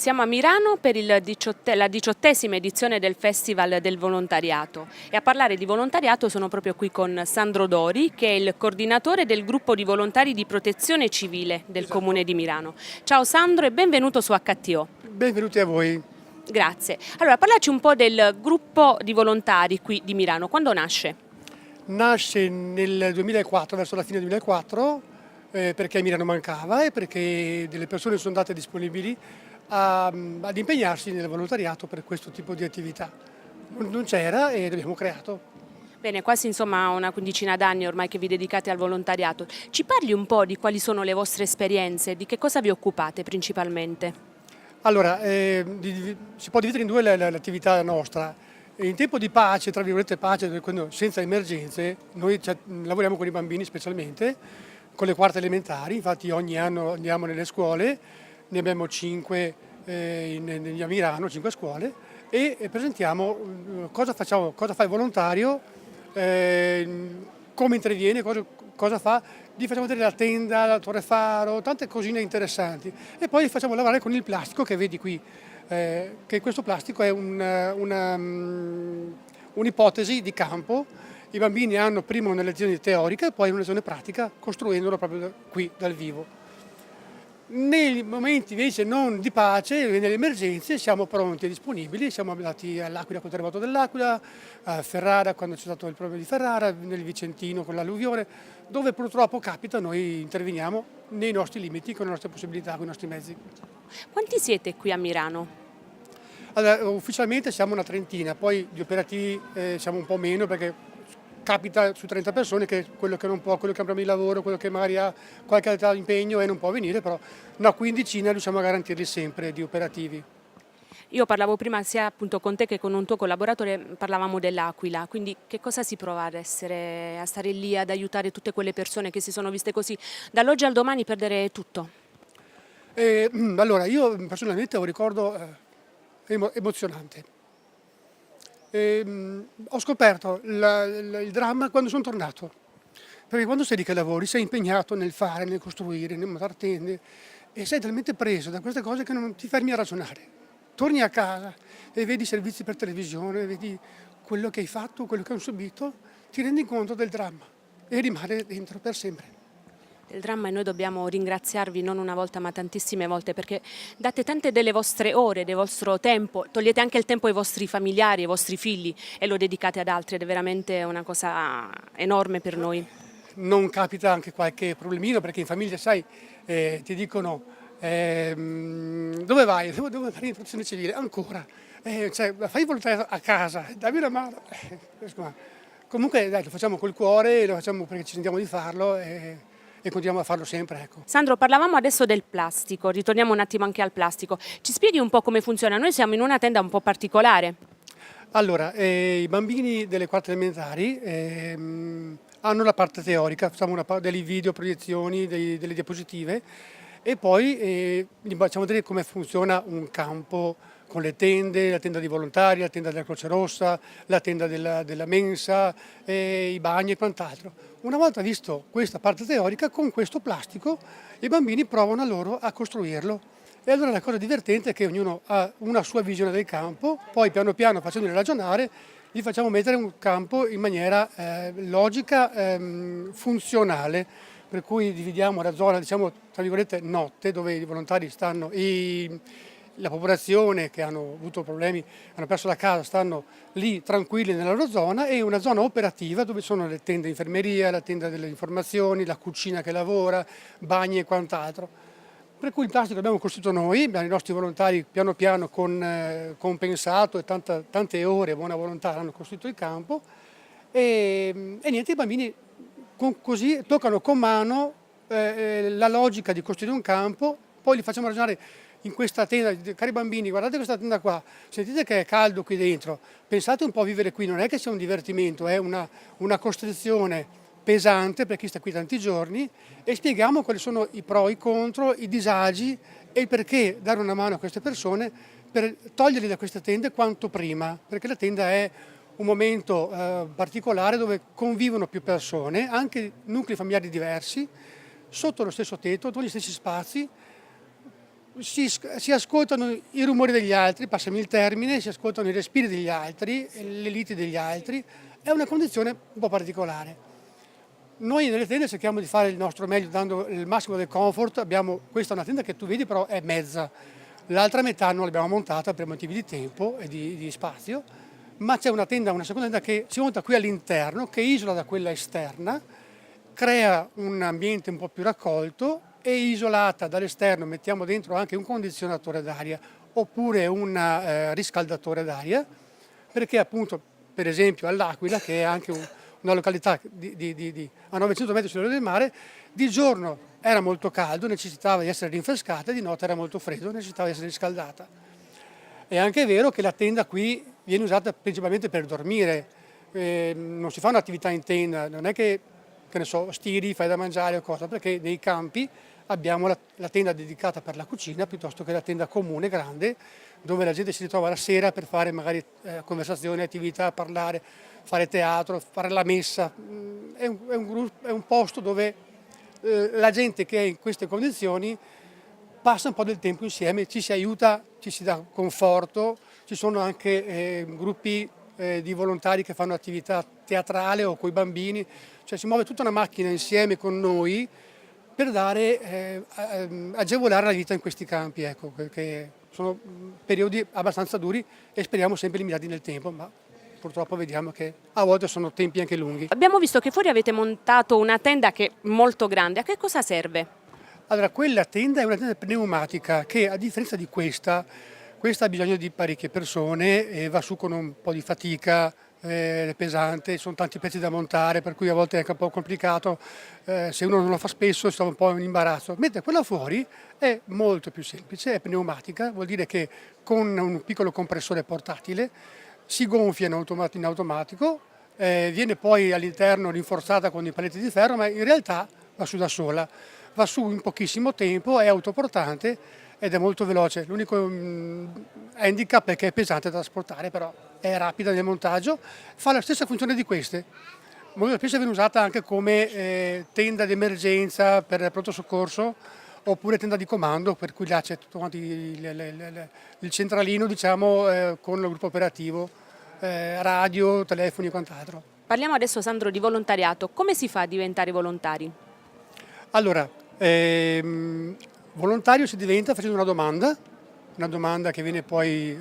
Siamo a Milano per la 18ª edizione del Festival del Volontariato e a parlare di volontariato sono proprio qui con Sandro Dori, che è il coordinatore del gruppo di volontari di protezione civile del Comune di Milano. Ciao Sandro e benvenuto su HTO. Benvenuti a voi. Grazie. Allora, parlaci un po' del gruppo di volontari qui di Milano. Quando nasce? Nasce nel 2004, verso la fine del 2004, perché Milano mancava e perché delle persone sono andate disponibili ad impegnarsi nel volontariato per questo tipo di attività. Non c'era e l'abbiamo creato. Bene, quasi insomma una quindicina d'anni ormai che vi dedicate al volontariato. Ci parli un po' di quali sono le vostre esperienze, di che cosa vi occupate principalmente? Allora, si può dividere in due l'attività nostra. In tempo di pace, tra virgolette pace, quando senza emergenze, noi lavoriamo con i bambini specialmente, con le quarte elementari, infatti ogni anno andiamo nelle scuole, ne abbiamo 5 a Milano, 5 scuole, e presentiamo cosa facciamo, cosa fa il volontario, come interviene, cosa fa. Gli facciamo vedere la tenda, la torre faro, tante cosine interessanti e poi li facciamo lavorare con il plastico che vedi qui, che questo plastico è un'ipotesi di campo. I bambini hanno prima una lezione teorica e poi una lezione pratica costruendolo proprio qui dal vivo. Nei momenti invece non di pace, nelle emergenze, siamo pronti e disponibili, siamo andati all'Aquila con il terremoto dell'Aquila, a Ferrara quando c'è stato il problema di Ferrara, nel Vicentino con l'alluvione, dove purtroppo capita noi interveniamo nei nostri limiti, con le nostre possibilità, con i nostri mezzi. Quanti siete qui a Milano? Allora, ufficialmente siamo una trentina, poi di operativi siamo un po' meno perché capita su 30 persone che quello che non può, quello che ha problemi di lavoro, quello che magari ha qualche altro impegno e non può venire, però una quindicina riusciamo a garantirli sempre di operativi. Io parlavo prima sia appunto con te che con un tuo collaboratore, parlavamo dell'Aquila, quindi che cosa si prova a stare lì, ad aiutare tutte quelle persone che si sono viste così dall'oggi al domani perdere tutto? Allora, io personalmente ho un ricordo emozionante. Ho scoperto il dramma quando sono tornato, perché quando sei lì che lavori sei impegnato nel fare, nel costruire, nel montare tende e sei talmente preso da queste cose che non ti fermi a ragionare. Torni a casa e vedi i servizi per televisione, vedi quello che hai fatto, quello che hai subito, ti rendi conto del dramma e rimane dentro per sempre. Il dramma e noi dobbiamo ringraziarvi non una volta ma tantissime volte perché date tante delle vostre ore, del vostro tempo, togliete anche il tempo ai vostri familiari, ai vostri figli e lo dedicate ad altri ed è veramente una cosa enorme per noi. Non capita anche qualche problemino perché in famiglia, sai, ti dicono dove vai? Devo fare in protezione civile, ancora. Fai volontariato a casa, dammi una mano. Comunque dai, lo facciamo col cuore, lo facciamo perché ci sentiamo di farlo e continuiamo a farlo sempre. Ecco. Sandro, parlavamo adesso del plastico, ritorniamo un attimo anche al plastico. Ci spieghi un po' come funziona? Noi siamo in una tenda un po' particolare. Allora, i bambini delle quarte elementari hanno la parte teorica, facciamo delle video proiezioni, delle diapositive e poi gli facciamo vedere come funziona un campo con le tende, la tenda dei volontari, la tenda della Croce Rossa, la tenda della mensa, i bagni e quant'altro. Una volta visto questa parte teorica, con questo plastico i bambini provano loro a costruirlo. E allora la cosa divertente è che ognuno ha una sua visione del campo, poi piano piano facendoli ragionare gli facciamo mettere un campo in maniera logica, funzionale, per cui dividiamo la zona, diciamo, tra virgolette, notte, dove i volontari stanno, la popolazione che hanno avuto problemi, hanno perso la casa, stanno lì tranquilli nella loro zona e una zona operativa dove sono le tende infermeria, la tenda delle informazioni, la cucina che lavora, bagni e quant'altro. Per cui il plastico l'abbiamo costruito noi, i nostri volontari piano piano con compensato e tante ore buona volontà hanno costruito il campo e niente, i bambini così toccano con mano la logica di costruire un campo, poi li facciamo ragionare in questa tenda, cari bambini guardate questa tenda qua, sentite che è caldo qui dentro, pensate un po' a vivere qui, non è che sia un divertimento, è una costrizione pesante per chi sta qui tanti giorni e spieghiamo quali sono i pro, i contro, i disagi e il perché dare una mano a queste persone per toglierli da queste tende quanto prima, perché la tenda è un momento particolare dove convivono più persone, anche nuclei familiari diversi, sotto lo stesso tetto, con gli stessi spazi, si ascoltano i rumori degli altri, passami il termine, si ascoltano i respiri degli altri, le liti degli altri, è una condizione un po' particolare. Noi nelle tende cerchiamo di fare il nostro meglio dando il massimo del comfort, questa è una tenda che tu vedi però è mezza, l'altra metà non l'abbiamo montata per motivi di tempo e di spazio, ma c'è una seconda tenda che si monta qui all'interno, che isola da quella esterna, crea un ambiente un po' più raccolto e isolata dall'esterno mettiamo dentro anche un condizionatore d'aria oppure un riscaldatore d'aria, perché appunto per esempio all'Aquila, che è anche una località a 900 metri sul livello del mare, di giorno era molto caldo, necessitava di essere rinfrescata, e di notte era molto freddo, necessitava di essere riscaldata. È anche vero che la tenda qui viene usata principalmente per dormire, non si fa un'attività in tenda, non è che ne so, stiri, fai da mangiare o cosa, perché nei campi abbiamo la tenda dedicata per la cucina piuttosto che la tenda comune, grande, dove la gente si ritrova la sera per fare magari conversazioni, attività, parlare, fare teatro, fare la messa. È un posto dove la gente che è in queste condizioni passa un po' del tempo insieme, ci si aiuta, ci si dà conforto, ci sono anche gruppi di volontari che fanno attività teatrale o con i bambini, cioè si muove tutta una macchina insieme con noi per agevolare la vita in questi campi, ecco, perché sono periodi abbastanza duri e speriamo sempre limitati nel tempo, ma purtroppo vediamo che a volte sono tempi anche lunghi. Abbiamo visto che fuori avete montato una tenda che è molto grande, a che cosa serve? Allora, quella tenda è una tenda pneumatica che a differenza di questa ha bisogno di parecchie persone e va su con un po' di fatica, è pesante, sono tanti pezzi da montare, per cui a volte è anche un po' complicato, se uno non lo fa spesso si trova un po' in imbarazzo. Mentre quella fuori è molto più semplice, è pneumatica, vuol dire che con un piccolo compressore portatile si gonfia in automatico, viene poi all'interno rinforzata con i paletti di ferro, ma in realtà va su da sola, va su in pochissimo tempo, è autoportante ed è molto veloce. L'unico handicap è che è pesante da trasportare, però è rapida nel montaggio, fa la stessa funzione di queste. Molto spesso viene usata anche come tenda d'emergenza per il pronto soccorso oppure tenda di comando, per cui là c'è tutto quanto il centralino, diciamo, con il gruppo operativo, radio, telefoni e quant'altro. Parliamo adesso, Sandro, di volontariato. Come si fa a diventare volontari? Allora, volontario si diventa facendo una domanda che viene poi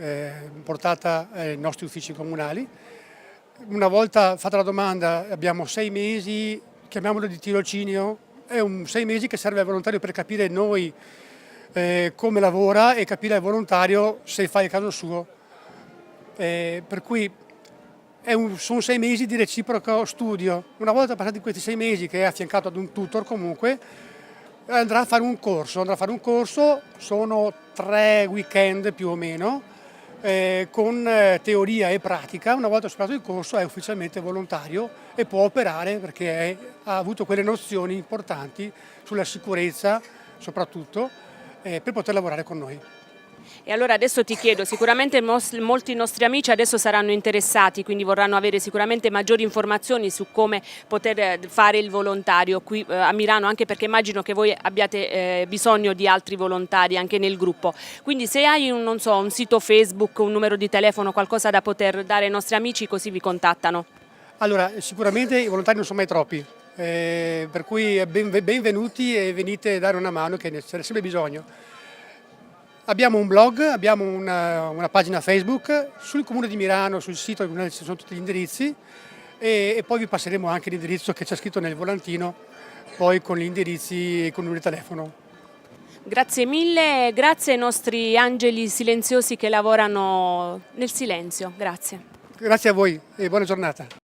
portata ai nostri uffici comunali. Una volta fatta la domanda abbiamo 6 mesi, chiamiamolo di tirocinio, è 6 mesi che serve al volontario per capire noi come lavora e capire al volontario se fa il caso suo. Per cui sono 6 mesi di reciproco studio. Una volta passati questi 6 mesi, che è affiancato ad un tutor comunque, andrà a fare un corso, sono 3 weekend più o meno, con teoria e pratica. Una volta superato il corso è ufficialmente volontario e può operare perché ha avuto quelle nozioni importanti sulla sicurezza soprattutto per poter lavorare con noi. E allora adesso ti chiedo, sicuramente molti nostri amici adesso saranno interessati, quindi vorranno avere sicuramente maggiori informazioni su come poter fare il volontario qui a Milano, anche perché immagino che voi abbiate bisogno di altri volontari anche nel gruppo. Quindi se hai non so, un sito Facebook, un numero di telefono, qualcosa da poter dare ai nostri amici, così vi contattano. Allora, sicuramente i volontari non sono mai troppi, per cui benvenuti e venite a dare una mano, che ne c'è sempre bisogno. Abbiamo un blog, abbiamo una pagina Facebook, sul Comune di Milano, sul sito ci sono tutti gli indirizzi e poi vi passeremo anche l'indirizzo che c'è scritto nel volantino, poi con gli indirizzi e con il numero di telefono. Grazie mille, grazie ai nostri angeli silenziosi che lavorano nel silenzio, grazie. Grazie a voi e buona giornata.